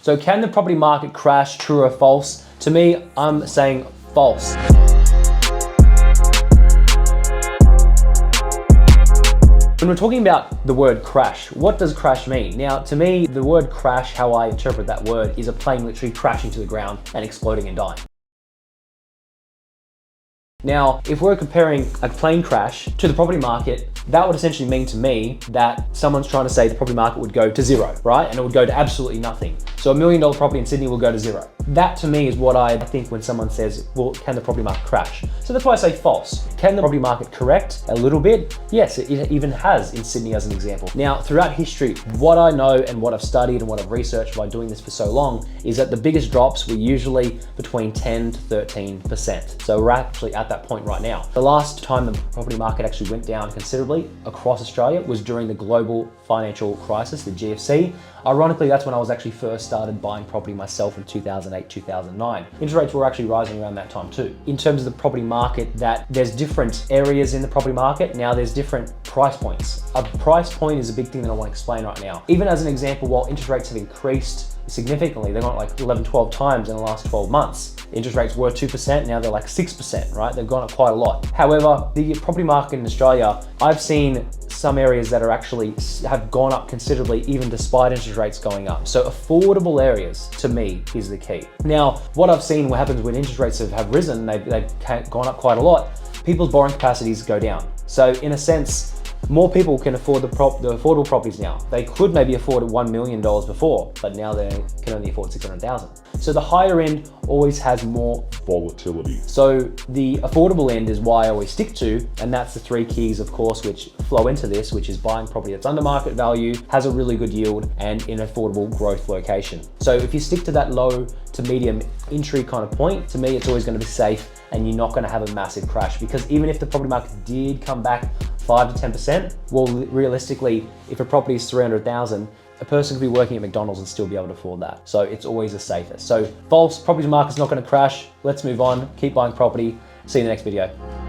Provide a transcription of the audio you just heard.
So can the property market crash, true or false? To me, I'm saying false. When we're talking about the word crash, what does crash mean? Now, to me, the word crash, how I interpret that word, is a plane literally crashing to the ground and exploding and dying. Now, if we're comparing a plane crash to the property market, that would essentially mean to me that someone's trying to say the property market would go to zero, right? And it would go to absolutely nothing. So $1 million property in Sydney will go to zero. That to me is what I think when someone says, well, can the property market crash? So that's why I say false. Can the property market correct a little bit? Yes, it even has in Sydney as an example. Now, throughout history, what I know and what I've studied and what I've researched by doing this for so long is that the biggest drops were usually between 10 to 13%. So we're actually at that point right now. The last time the property market actually went down considerably across Australia was during the global financial crisis, the GFC. Ironically, that's when I was actually first started buying property myself in 2008, 2009. Interest rates were actually rising around that time too. In terms of the property market, that there's different areas in the property market. Now there's different price points. A price point is a big thing that I want to explain right now. Even as an example, while interest rates have increased significantly, they've gone like 11, 12 times in the last 12 months. Interest rates were 2%, now they're like 6%, right? They've gone up quite a lot. However, the property market in Australia, I've seen some areas that are actually have gone up considerably even despite interest rates going up. So affordable areas to me is the key. Now, what I've seen what happens when interest rates have risen, they've gone up quite a lot, people's borrowing capacities go down. So in a sense, more people can afford the affordable properties now. They could maybe afford $1 million before, but now they can only afford 600,000. So the higher end always has more volatility. So the affordable end is why I always stick to, and that's the 3 keys, of course, which flow into this, which is buying property that's under market value, has a really good yield, and in an affordable growth location. So if you stick to that low to medium entry kind of point, to me, it's always going to be safe, and you're not going to have a massive crash, because even if the property market did come back 5 to 10%, well, realistically, if a property is 300,000, a person could be working at McDonald's and still be able to afford that. So it's always the safest. So false, property market's not going to crash. Let's move on, keep buying property. See you in the next video.